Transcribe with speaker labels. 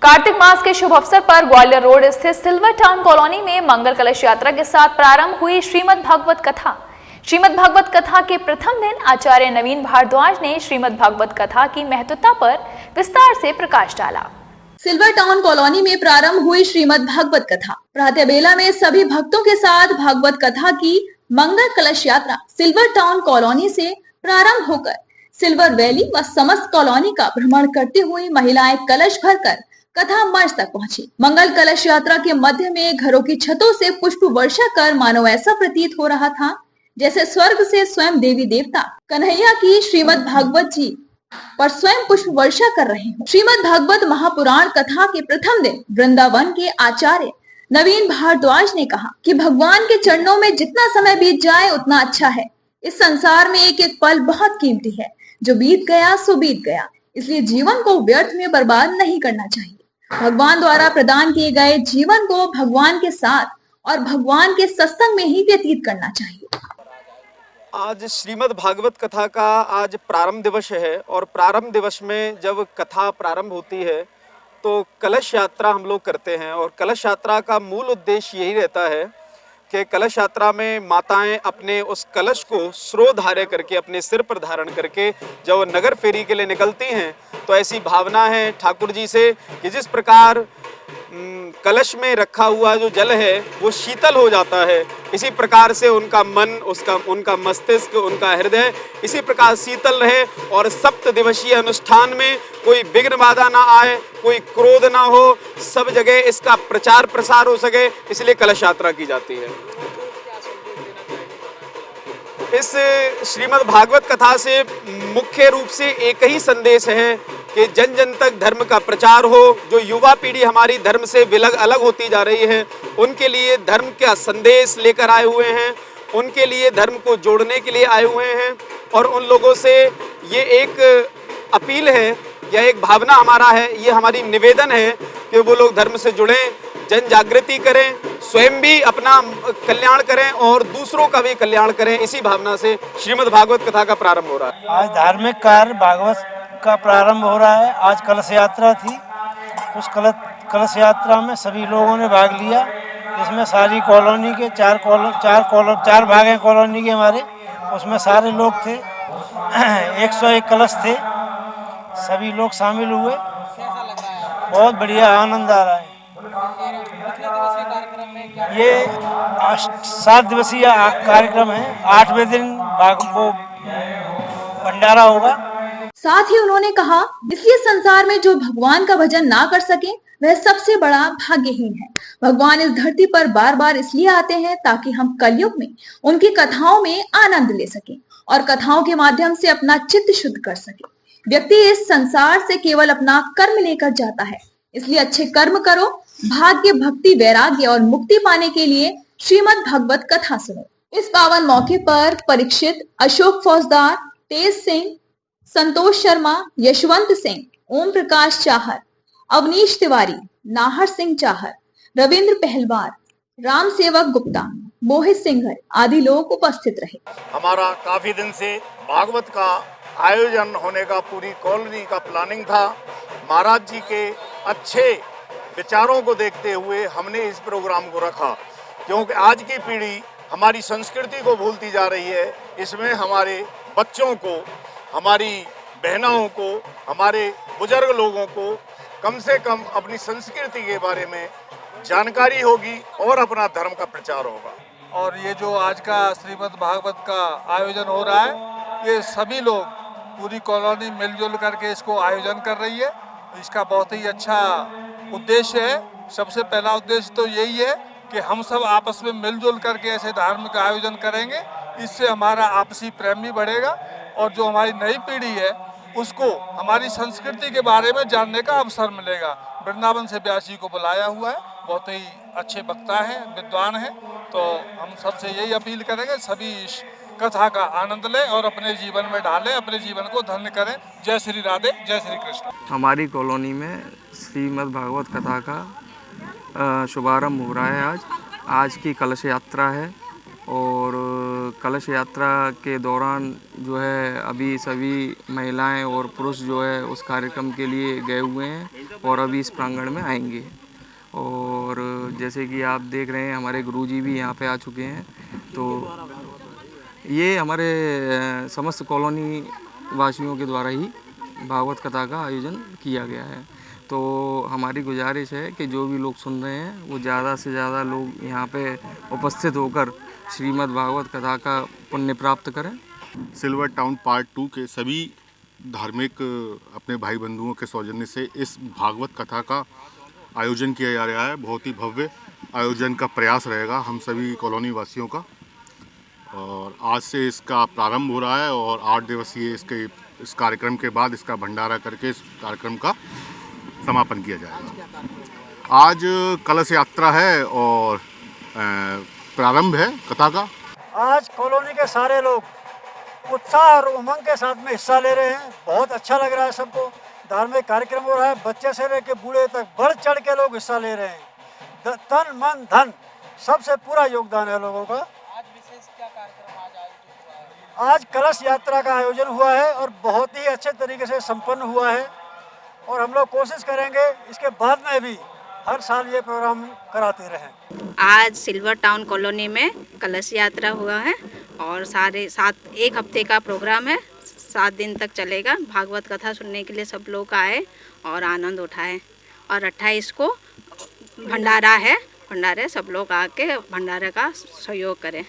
Speaker 1: कार्तिक मास के शुभ अवसर पर ग्वालियर रोड स्थित सिल्वर टाउन कॉलोनी में मंगल कलश यात्रा के साथ प्रारंभ हुई श्रीमद् भागवत कथा। श्रीमद् भागवत कथा के प्रथम दिन आचार्य नवीन भारद्वाज ने श्रीमद् भागवत कथा की महत्वता पर विस्तार से प्रकाश डाला।
Speaker 2: सिल्वर टाउन कॉलोनी में प्रारंभ हुई श्रीमद् भागवत कथा। प्रातः बेला में सभी भक्तों के साथ भागवत कथा की मंगल कलश यात्रा सिल्वर टाउन कॉलोनी से प्रारंभ होकर सिल्वर वैली व समस्त कॉलोनी का भ्रमण करती हुई महिलाएं कलश भरकर कथा मंच तक पहुंची। मंगल कलश यात्रा के मध्य में घरों की छतों से पुष्प वर्षा कर मानो ऐसा प्रतीत हो रहा था जैसे स्वर्ग से स्वयं देवी देवता कन्हैया की श्रीमद् भागवत जी पर स्वयं पुष्प वर्षा कर रहे हैं। श्रीमद् भागवत महापुराण कथा के प्रथम दिन वृंदावन के आचार्य नवीन भारद्वाज ने कहा कि भगवान के चरणों में जितना समय बीत जाए उतना अच्छा है। इस संसार में एक एक पल बहुत कीमती है, जो बीत गया सो बीत गया, इसलिए जीवन को व्यर्थ में बर्बाद नहीं करना चाहिए। भगवान द्वारा प्रदान किए गए जीवन को भगवान के साथ और भगवान के सत्संग में ही व्यतीत करना चाहिए।
Speaker 3: आज श्रीमद् भागवत कथा का आज प्रारंभ दिवस है और प्रारंभ दिवस में जब कथा प्रारंभ होती है तो कलश यात्रा हम लोग करते हैं और कलश यात्रा का मूल उद्देश्य यही रहता है कि कलश यात्रा में माताएं अपने उस कलश को स्रोधार्य करके अपने सिर पर धारण करके जब वो नगर फेरी के लिए निकलती हैं तो ऐसी भावना है ठाकुर जी से कि जिस प्रकार कलश में रखा हुआ जो जल है वो शीतल हो जाता है, इसी प्रकार से उनका मन, उनका मस्तिष्क, उनका हृदय इसी प्रकार शीतल रहे और सप्त दिवसीय अनुष्ठान में कोई विघ्न बाधा ना आए, कोई क्रोध ना हो, सब जगह इसका प्रचार प्रसार हो सके, इसलिए कलश यात्रा की जाती है। इस श्रीमद् भागवत कथा से मुख्य रूप से एक ही संदेश है कि जन जन तक धर्म का प्रचार हो। जो युवा पीढ़ी हमारी धर्म से अलग होती जा रही है, उनके लिए धर्म का संदेश लेकर आए हुए हैं, उनके लिए धर्म को जोड़ने के लिए आए हुए हैं और उन लोगों से ये एक अपील है या एक भावना हमारा है, ये हमारी निवेदन है कि वो लोग धर्म से जुड़ें, जन जागृति करें, स्वयं भी अपना कल्याण करें और दूसरों का भी कल्याण करें। इसी भावना से श्रीमद् भागवत कथा का प्रारंभ हो रहा है।
Speaker 4: आज धार्मिक कार्य भागवत का प्रारंभ हो रहा है। आज कलश यात्रा थी, उस कलश यात्रा में सभी लोगों ने भाग लिया। इसमें सारी कॉलोनी के चार भाग हैं कॉलोनी के हमारे, उसमें सारे लोग थे। 101 कलश थे, सभी लोग शामिल हुए। बहुत बढ़िया आनंद आ रहा है। ये 7 दिवसीय कार्यक्रम है। 8वें दिन भंडारा होगा।
Speaker 2: साथ ही उन्होंने कहा, इसलिए संसार में जो भगवान का भजन ना कर सके वह सबसे बड़ा भाग्यहीन है। भगवान इस धरती पर बार बार इसलिए आते हैं ताकि हम कलयुग में उनकी कथाओं में आनंद ले सके और कथाओं के माध्यम से अपना चित्त शुद्ध कर सके। व्यक्ति इस संसार से केवल अपना कर्म लेकर जाता है, इसलिए अच्छे कर्म करो, भाग्य, भक्ति, वैराग्य और मुक्ति पाने के लिए श्रीमद् भागवत कथा सुनो। इस पावन मौके पर परीक्षित, अशोक फौजदार, तेज सिंह, संतोष शर्मा, यशवंत सिंह, ओम प्रकाश चाहर, अवनीश तिवारी, नाहर सिंह चाहर, रविंद्र पहलवार, राम सेवक गुप्ता, मोहित सिंघर आदि लोग उपस्थित रहे।
Speaker 5: हमारा काफी दिन से भागवत का आयोजन होने का पूरी कॉलोनी का प्लानिंग था। महाराज जी के अच्छे विचारों को देखते हुए हमने इस प्रोग्राम को रखा, क्योंकि आज की पीढ़ी हमारी संस्कृति को भूलती जा रही है। इसमें हमारे बच्चों को, हमारी बहनों को, हमारे बुजुर्ग लोगों को कम से कम अपनी संस्कृति के बारे में जानकारी होगी और अपना धर्म का प्रचार होगा।
Speaker 6: और ये जो आज का श्रीमद् भागवत का आयोजन हो रहा है, ये सभी लोग पूरी कॉलोनी मिलजुल करके इसको आयोजन कर रही है। इसका बहुत ही अच्छा उद्देश्य है। सबसे पहला उद्देश्य तो यही है कि हम सब आपस में मिलजुल करके ऐसे धार्मिक आयोजन करेंगे, इससे हमारा आपसी प्रेम भी बढ़ेगा और जो हमारी नई पीढ़ी है उसको हमारी संस्कृति के बारे में जानने का अवसर मिलेगा। वृंदावन से व्यास जी को बुलाया हुआ है, बहुत ही अच्छे वक्ता हैं, विद्वान हैं, तो हम सबसे यही अपील करेंगे सभी इस कथा का आनंद लें और अपने जीवन में डालें, अपने जीवन को धन्य करें। जय श्री राधे, जय श्री कृष्ण।
Speaker 7: हमारी कॉलोनी में श्रीमद् भागवत कथा का शुभारंभ हो रहा है। आज की कलश यात्रा है और कलश यात्रा के दौरान जो है अभी सभी महिलाएं और पुरुष जो है उस कार्यक्रम के लिए गए हुए हैं और अभी इस प्रांगण में आएंगे। और जैसे कि आप देख रहे हैं हमारे गुरुजी भी यहाँ पे आ चुके हैं। तो ये हमारे समस्त कॉलोनी वासियों के द्वारा ही भागवत कथा का आयोजन किया गया है। तो हमारी गुजारिश है कि जो भी लोग सुन रहे हैं वो ज़्यादा से ज़्यादा लोग यहाँ पे उपस्थित होकर श्रीमद् भागवत कथा का पुण्य प्राप्त करें।
Speaker 5: सिल्वर टाउन पार्ट 2 के सभी धार्मिक अपने भाई बंधुओं के सौजन्य से इस भागवत कथा का आयोजन किया जा रहा है। बहुत ही भव्य आयोजन का प्रयास रहेगा हम सभी कॉलोनी वासियों का, और आज से इसका प्रारंभ हो रहा है और 8 दिवसीय इस कार्यक्रम के बाद इसका भंडारा करके इस कार्यक्रम का समापन किया जाएगा। आज कलश यात्रा है और प्रारंभ है कथा का।
Speaker 8: आज कॉलोनी के सारे लोग उत्साह और उमंग के साथ में हिस्सा ले रहे हैं। बहुत अच्छा लग रहा है सबको। धार्मिक कार्यक्रम हो रहा है, बच्चे से लेकर बूढ़े तक बढ़ चढ़ के लोग हिस्सा ले रहे हैं। तन मन धन सबसे पूरा योगदान है लोगों का।
Speaker 9: आज विशेष क्या कार्यक्रम आज आयोजित हुआ है?
Speaker 8: आज कलश यात्रा का आयोजन हुआ है और बहुत ही अच्छे तरीके से संपन्न हुआ है, और हम लोग कोशिश करेंगे इसके बाद में भी हर साल ये प्रोग्राम कराते रहें।
Speaker 9: आज सिल्वर टाउन कॉलोनी में कलश यात्रा हुआ है और एक हफ्ते का प्रोग्राम है। 7 दिन तक चलेगा। भागवत कथा सुनने के लिए सब लोग आए और आनंद उठाए। और 28 को भंडारा है। भंडारे सब लोग आके भंडारे का सहयोग करें।